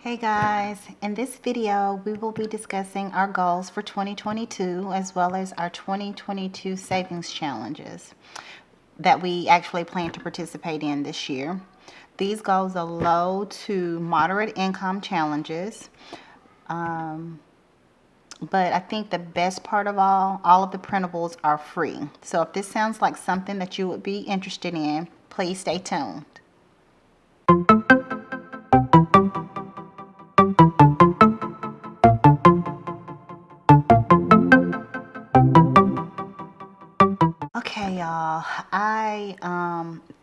Hey guys, in this video we will be discussing our goals for 2022 as well as our 2022 savings challenges that we actually plan to participate in this year. These goals are low to moderate income challenges, but I think the best part of all of the printables are free. So if this sounds like something that you would be interested in, please stay tuned. Okay, y'all, I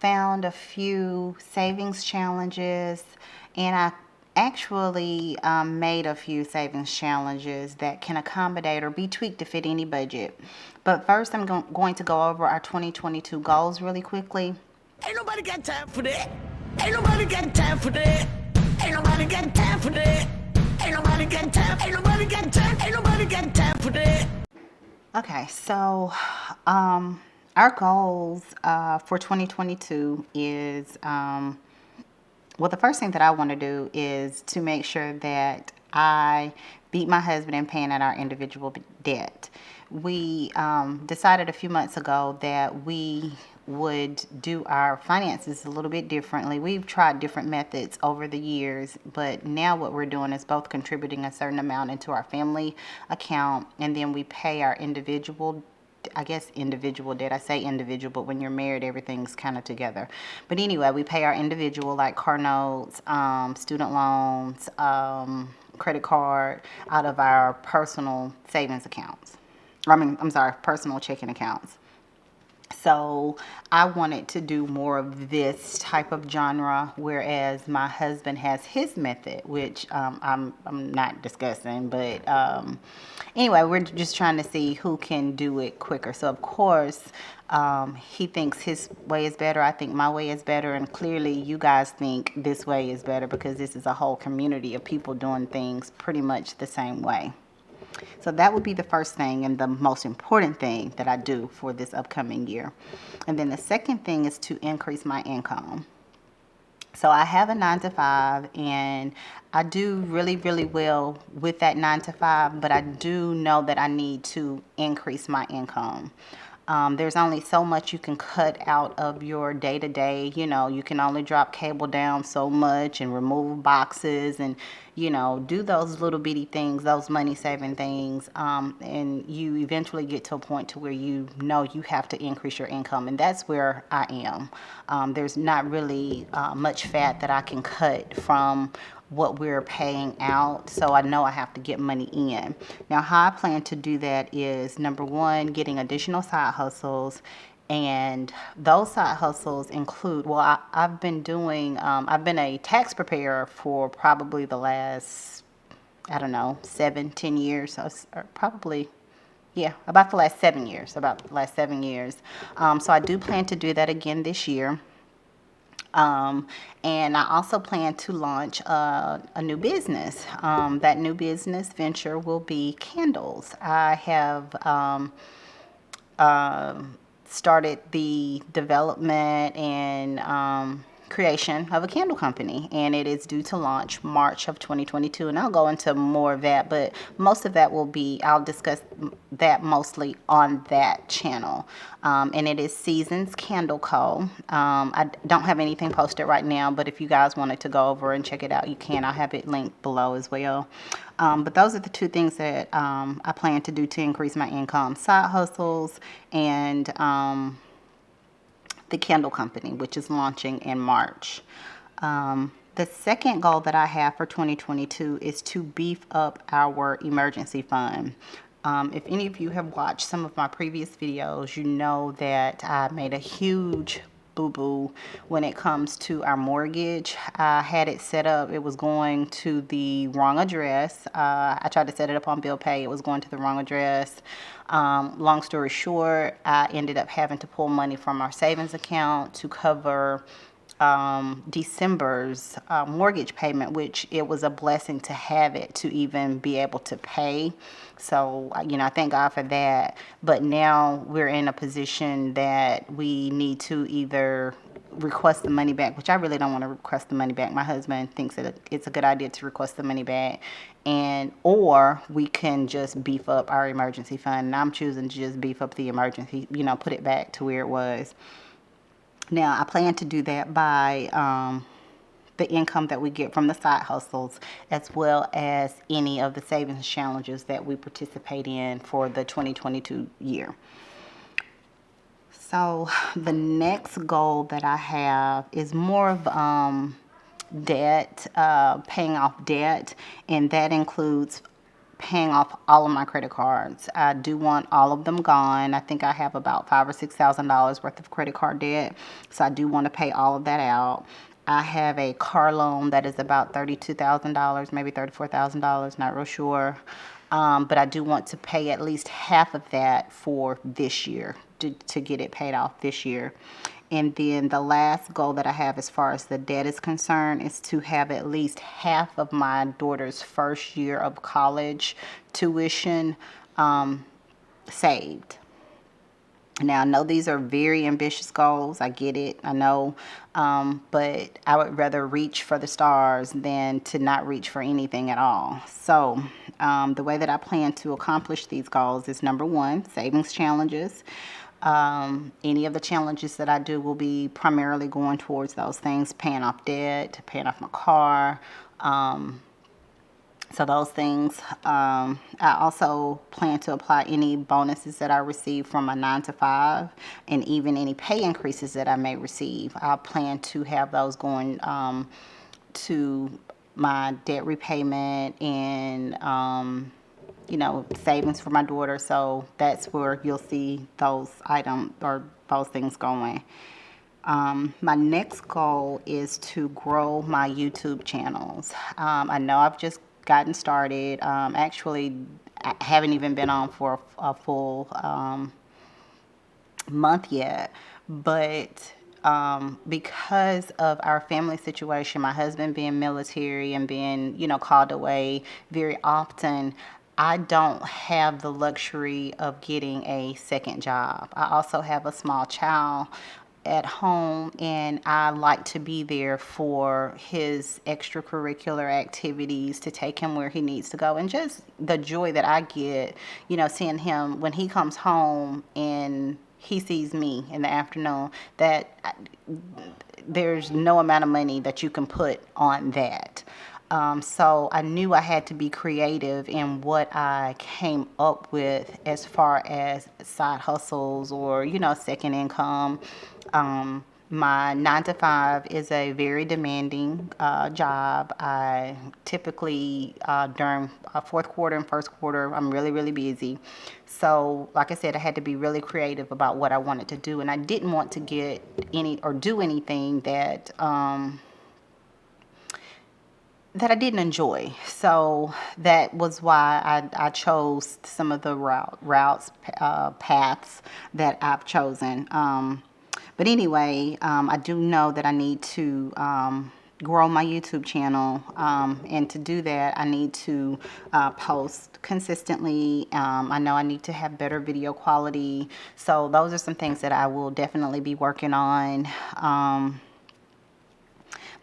found a few savings challenges, and I actually made a few savings challenges that can accommodate or be tweaked to fit any budget. But first, I'm going to go over our 2022 goals really quickly. Ain't nobody got time for that. Ain't nobody got time for that. Ain't nobody got time for that. Ain't nobody got time. Ain't nobody got time. Ain't nobody got time for that. Okay, so our goals for 2022 is, well, the first thing that I want to do is to make sure that I beat my husband in paying out our individual debt. We decided a few months ago that we would do our finances a little bit differently. We've tried different methods over the years, but now what we're doing is both contributing a certain amount into our family account, and then we pay our individual, I guess individual debt. I say individual, but when you're married, everything's kind of together. But anyway, we pay our individual, like car notes, student loans, credit card, out of our personal savings accounts. Personal checking accounts. So I wanted to do more of this type of genre, whereas my husband has his method, which I'm not discussing. But anyway, we're just trying to see who can do it quicker. So of course, he thinks his way is better. I think my way is better, and clearly you guys think this way is better because this is a whole community of people doing things pretty much the same way. So that would be the first thing and the most important thing that I do for this upcoming year. And then the second thing is to increase my income. So I have a 9-to-5, and I do really, really well with that 9-to-5, but I do know that I need to increase my income. There's only so much you can cut out of your day-to-day. You can only drop cable down so much and remove boxes and, do those little bitty things, those money-saving things, and you eventually get to a point to where you know you have to increase your income, and that's where I am. There's not really much fat that I can cut from what we're paying out, so I know I have to get money in. Now, how I plan to do that is, number one, getting additional side hustles, and those side hustles include, well, I've been a tax preparer for probably the last, I don't know, 7-10 years, or probably, yeah, about the last 7 years, so I do plan to do that again this year. And I also plan to launch a new business. That new business venture will be candles. I have started the development and creation of a candle company, and it is due to launch March of 2022, and I'll go into more of that, but most of that I'll discuss that mostly on that channel, and it is Seasons Candle Co. I don't have anything posted right now, but if you guys wanted to go over and check it out, you can. I'll have it linked below as well. But those are the two things that I plan to do to increase my income: side hustles and the candle company, which is launching in March. The second goal that I have for 2022 is to beef up our emergency fund. If any of you have watched some of my previous videos, you know that I made a huge boo-boo when it comes to our mortgage. I had it set up. It was going to the wrong address. I tried to set it up on bill pay. It was going to the wrong address. Long story short, I ended up having to pull money from our savings account to cover December's mortgage payment, which it was a blessing to have it to even be able to pay. So, I thank God for that. But now we're in a position that we need to either request the money back, which I really don't want to request the money back. My husband thinks that it's a good idea to request the money back, and or we can just beef up our emergency fund. And I'm choosing to just beef up the emergency, put it back to where it was. Now, I plan to do that by the income that we get from the side hustles, as well as any of the savings challenges that we participate in for the 2022 year. So the next goal that I have is more of debt, paying off debt, and that includes paying off all of my credit cards. I do want all of them gone. I think I have about $5,000 or $6,000 worth of credit card debt, so I do want to pay all of that out. I have a car loan that is about $32,000, maybe $34,000, not real sure. But I do want to pay at least half of that for this year to get it paid off this year. And then the last goal that I have as far as the debt is concerned is to have at least half of my daughter's first year of college tuition saved. Now, I know these are very ambitious goals. I get it. I know. But I would rather reach for the stars than to not reach for anything at all. So, the way that I plan to accomplish these goals is number one, savings challenges. Any of the challenges that I do will be primarily going towards those things, paying off debt, paying off my car. So those things. I also plan to apply any bonuses that I receive from a 9 to 5, and even any pay increases that I may receive. I plan to have those going to my debt repayment and savings for my daughter. So that's where you'll see those items or those things going. My next goal is to grow my YouTube channels. I know I've just gotten started. Actually, I haven't even been on for a full month yet, but because of our family situation, my husband being military and being, called away very often, I don't have the luxury of getting a second job. I also have a small child at home, and I like to be there for his extracurricular activities, to take him where he needs to go, and just the joy that I get, seeing him when he comes home and he sees me in the afternoon, that there's no amount of money that you can put on that. So I knew I had to be creative in what I came up with as far as side hustles or, second income. My 9 to 5 is a very demanding job. I typically, during fourth quarter and first quarter, I'm really, really busy. So, like I said, I had to be really creative about what I wanted to do, and I didn't want to get any or do anything that I didn't enjoy. So that was why I chose some of the paths that I've chosen. But anyway, I do know that I need to grow my YouTube channel. And to do that, I need to post consistently. I know I need to have better video quality. So those are some things that I will definitely be working on.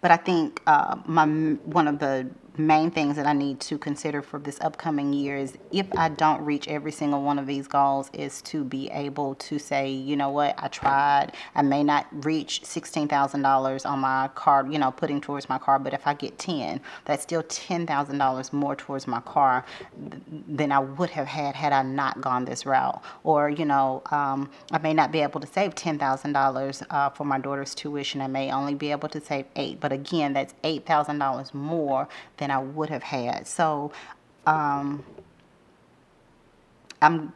But I think one of the main things that I need to consider for this upcoming year is, if I don't reach every single one of these goals, is to be able to say, you know what, I tried. I may not reach $16,000 on my card, putting towards my car, but if I get 10, that's still $10,000 more towards my car than I would have had I not gone this route. Or, I may not be able to save $10,000 for my daughter's tuition. I may only be able to save 8, but again, that's $8,000 more than I would have had. So I'm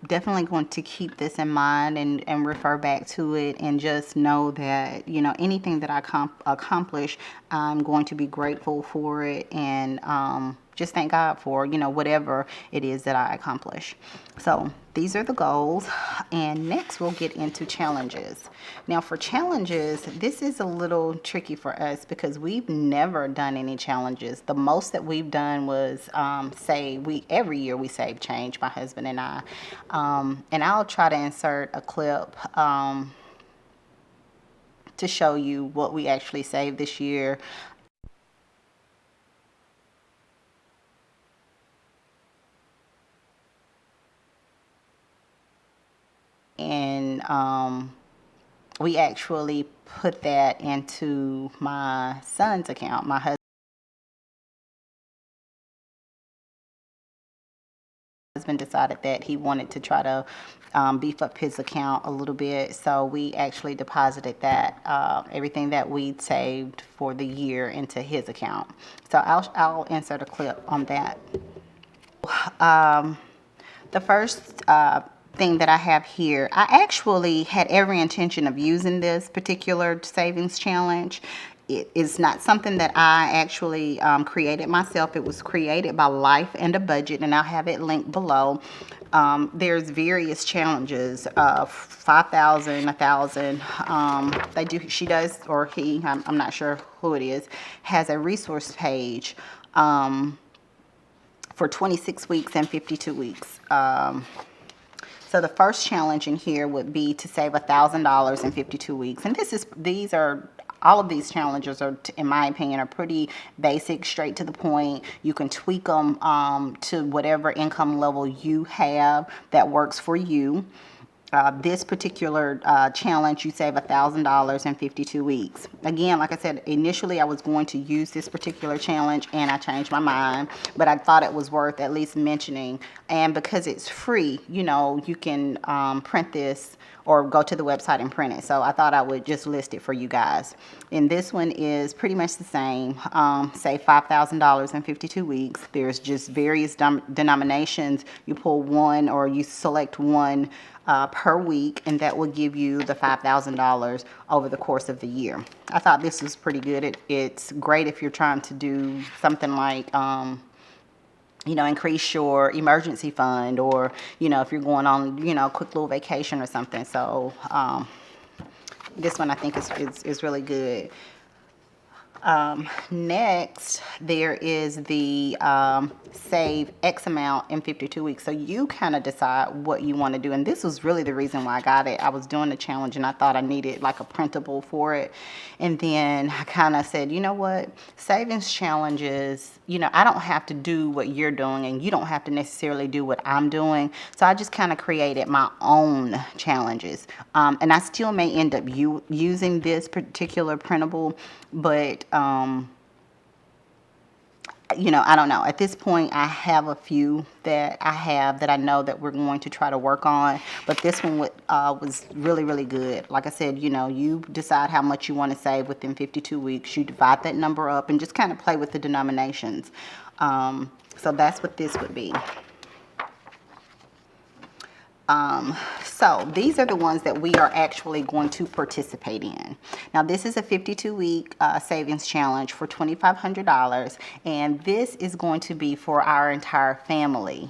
definitely going to keep this in mind and refer back to it, and just know that, anything that I accomplish, I'm going to be grateful for it, and just thank God for, whatever it is that I accomplish. So these are the goals. And next we'll get into challenges. Now for challenges, this is a little tricky for us because we've never done any challenges. The most that we've done was every year we save change, my husband and I. And I'll try to insert a clip to show you what we actually saved this year. And we actually put that into my son's account. My husband decided that he wanted to try to beef up his account a little bit, so we actually deposited that everything that we'd saved for the year into his account. So I'll insert a clip on that. The first thing that I have here, I actually had every intention of using this particular savings challenge. It is not something that I actually created myself. It was created by Life and a Budget, and I'll have it linked below. There's various challenges, 5,000, 1,000. She does, or he, I'm not sure who it is, has a resource page for 26 weeks and 52 weeks. So the first challenge in here would be to save $1,000 in 52 weeks. And all of these challenges are, in my opinion, are pretty basic, straight to the point. You can tweak them to whatever income level you have that works for you. This particular challenge, you save $1,000 in 52 weeks. Again, like I said, initially I was going to use this particular challenge and I changed my mind, but I thought it was worth at least mentioning. And because it's free, you can print this or go to the website and print it. So I thought I would just list it for you guys. And this one is pretty much the same. Save $5,000 in 52 weeks. There's just various denominations. You pull one or you select one per week, and that will give you the $5,000 over the course of the year. I thought this was pretty good. It's great if you're trying to do something like increase your emergency fund, or if you're going on a quick little vacation or something. So this one I think is really good. Next, there is the save X amount in 52 weeks. So you kind of decide what you want to do. And this was really the reason why I got it. I was doing the challenge and I thought I needed like a printable for it. And then I kind of said, you know what? Savings challenges, I don't have to do what you're doing and you don't have to necessarily do what I'm doing. So I just kind of created my own challenges. And I still may end up using this particular printable, but I don't know. At this point, I have a few that I know that we're going to try to work on. But this one was really, really good. Like I said, you decide how much you want to save within 52 weeks. You divide that number up and just kind of play with the denominations. So that's what this would be. So these are the ones that we are actually going to participate in. Now this is a 52-week savings challenge for $2,500, and this is going to be for our entire family.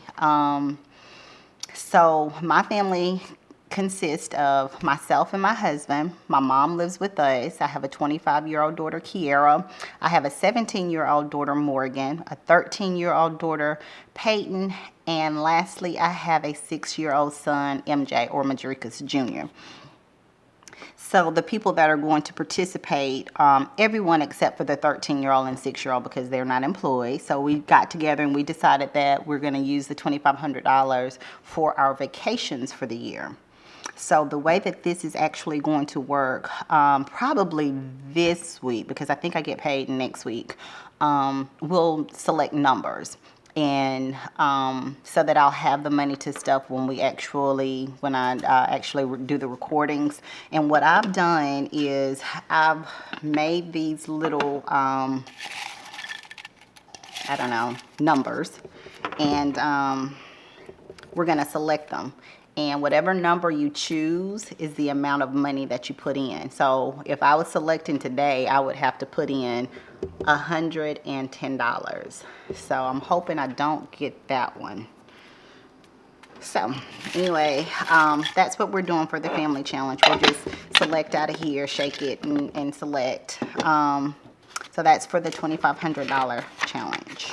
So my family consists of myself and my husband. My mom lives with us. I have a 25-year-old daughter, Kiera. I have a 17-year-old daughter, Morgan, a 13-year-old daughter, Peyton, and lastly, I have a 6-year-old son, MJ, or Madrikas Jr. So the people that are going to participate, everyone except for the 13-year-old and 6-year-old, because they're not employed. So we got together and we decided that we're going to use the $2,500 for our vacations for the year. So the way that this is actually going to work, probably this week, because I think I get paid next week, we'll select numbers. And so that I'll have the money to stuff when I actually do the recordings. And what I've done is I've made these little, numbers. And we're going to select them. And whatever number you choose is the amount of money that you put in. So if I was selecting today, I would have to put in $110. So I'm hoping I don't get that one. So anyway, that's what we're doing for the family challenge. We'll just select out of here, shake it, and select. So that's for the $2,500 challenge.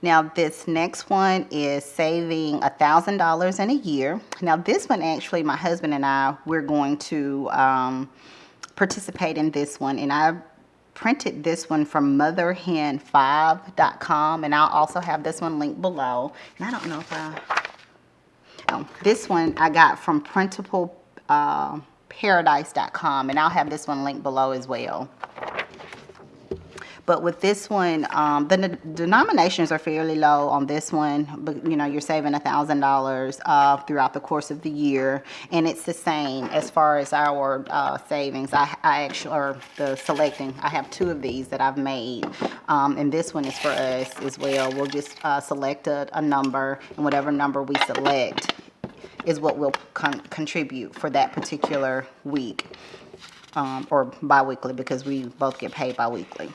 Now, this next one is saving $1,000 in a year. Now, this one actually, my husband and I, we're going to participate in this one, and I printed this one from motherhen5.com, and I'll also have this one linked below. And I don't know if this one I got from printable paradise.com, and I'll have this one linked below as well. But with this one, the denominations are fairly low on this one, but you know, you're saving $1,000 throughout the course of the year, and it's the same as far as our savings. I actually, or the selecting, I have 2 of these that I've made, and this one is for us as well. We'll just select a number, and whatever number we select is what we'll contribute for that particular week, or bi-weekly, because we both get paid bi-weekly.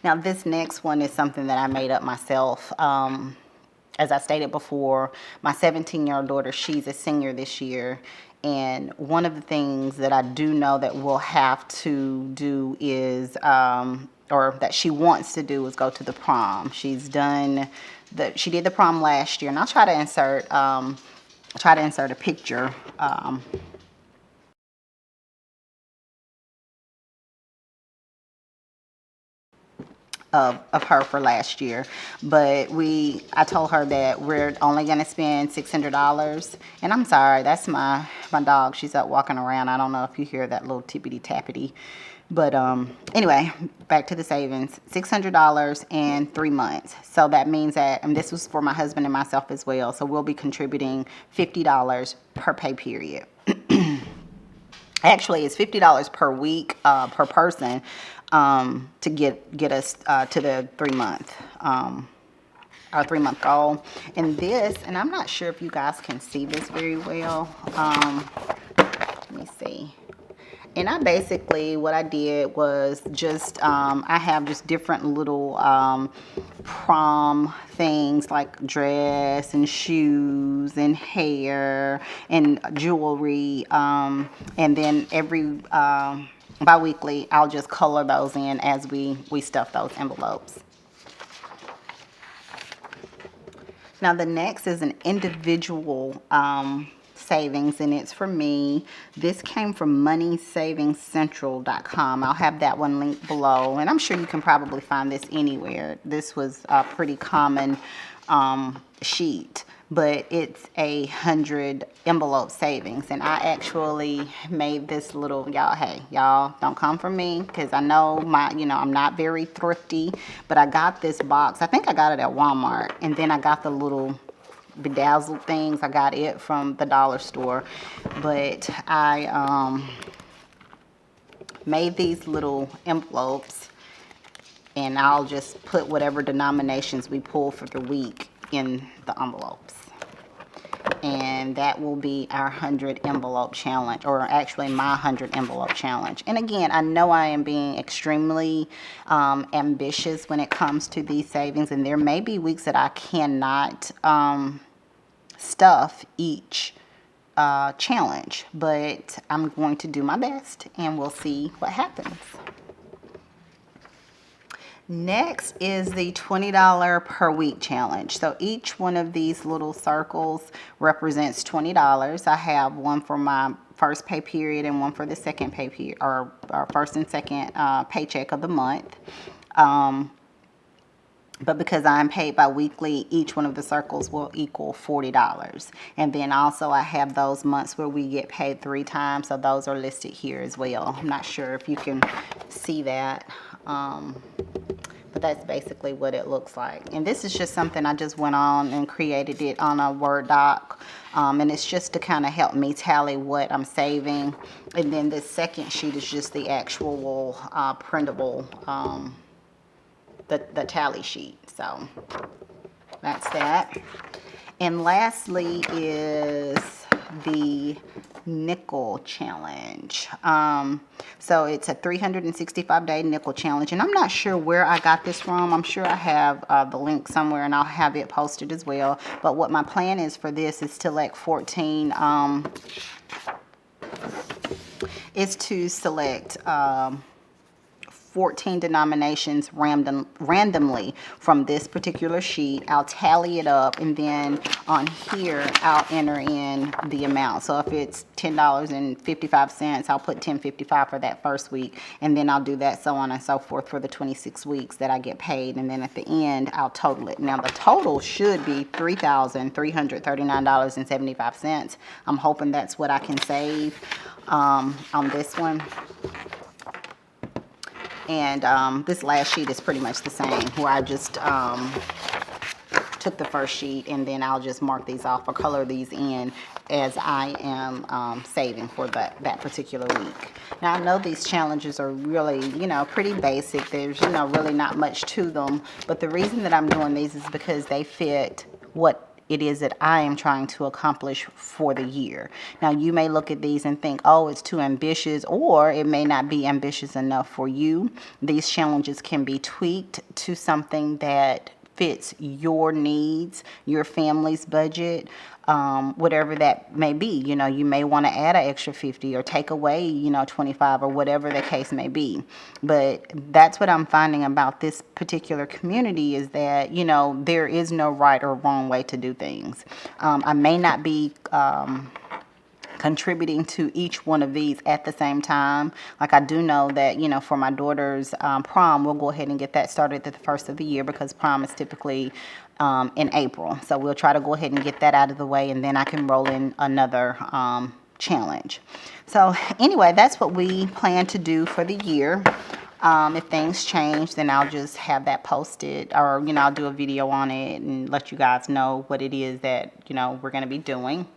Now, this next one is something that I made up myself. As I stated before, my 17-year-old daughter, she's a senior this year. And one of the things that I do know that we'll have to do is, or that she wants to do, is go to the prom. She did the prom last year. And I'll try to insert a picture of her for last year, but I told her that we're only going to spend $600. And I'm sorry, that's my dog. She's up walking around. I don't know if you hear that little tippity tappity, but anyway, back to the savings. $600 in 3 months. So that means that, and this was for my husband and myself as well, so we'll be contributing $50 per pay period. Actually, it's $50 per week per person, to get us to the 3 month, our 3 month goal. And I'm not sure if you guys can see this very well. Let me see. And I basically, what I did was just, I have just different little prom things like dress and shoes and hair and jewelry. And then every bi-weekly, I'll just color those in as we stuff those envelopes. Now, the next is an individual savings, and it's for me. This came from moneysavingscentral.com. I'll have that one linked below, and I'm sure you can probably find this anywhere. This was a pretty common sheet, but it's 100 envelope savings, and I actually made this little, y'all don't come for me, because I know I'm not very thrifty, but I got this box. I think I got it at Walmart, and then I got the little bedazzled things. I got it from the dollar store, but I made these little envelopes, and I'll just put whatever denominations we pull for the week in the envelopes, and that will be our 100 envelope challenge, or actually my 100 envelope challenge. And again, I know I am being extremely ambitious when it comes to these savings, and there may be weeks that I cannot stuff each challenge, but I'm going to do my best, and we'll see what happens. Next is the $20 per week challenge. So each one of these little circles represents $20. I have one for my first pay period and one for the second pay period, or first and second paycheck of the month. But because I'm paid bi-weekly, each one of the circles will equal $40. And then also I have those months where we get paid 3 times, so those are listed here as well. I'm not sure if you can see that, but that's basically what it looks like. And this is just something I just went on and created it on a Word doc, and it's just to kind of help me tally what I'm saving. And then this second sheet is just the actual printable, the tally sheet. So that's that. And lastly is the nickel challenge. So it's a 365-day nickel challenge, and I'm not sure where I got this from. I'm sure I have the link somewhere, and I'll have it posted as well. But what my plan is for this is to select 14 is to select 14 denominations randomly from this particular sheet. I'll tally it up, and then on here I'll enter in the amount. So if it's $10.55, I'll put $10.55 for that first week, and then I'll do that so on and so forth for the 26 weeks that I get paid, and then at the end I'll total it. Now the total should be $3,339.75. I'm hoping that's what I can save on this one. And this last sheet is pretty much the same, where I just took the first sheet, and then I'll just mark these off or color these in as I am saving for that particular week. Now I know these challenges are really, pretty basic. There's, really not much to them, but the reason that I'm doing these is because they fit what it is that I am trying to accomplish for the year. Now you may look at these and think, oh, it's too ambitious, or it may not be ambitious enough for you. These challenges can be tweaked to something that fits your needs, your family's budget, whatever that may be. You may want to add an extra 50 or take away, 25 or whatever the case may be. But that's what I'm finding about this particular community, is that, there is no right or wrong way to do things. I may not be contributing to each one of these at the same time. Like I do know that, for my daughter's prom, we'll go ahead and get that started at the first of the year, because prom is typically in April. So we'll try to go ahead and get that out of the way, and then I can roll in another challenge. So anyway, that's what we plan to do for the year. If things change, then I'll just have that posted, or, I'll do a video on it and let you guys know what it is that, we're going to be doing.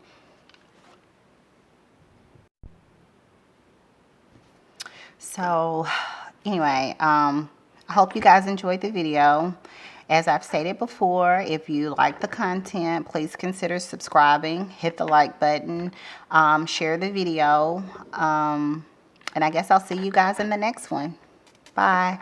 So anyway, I hope you guys enjoyed the video. As I've stated before, if you like the content, please consider subscribing, hit the like button, share the video, and I guess I'll see you guys in the next one. Bye.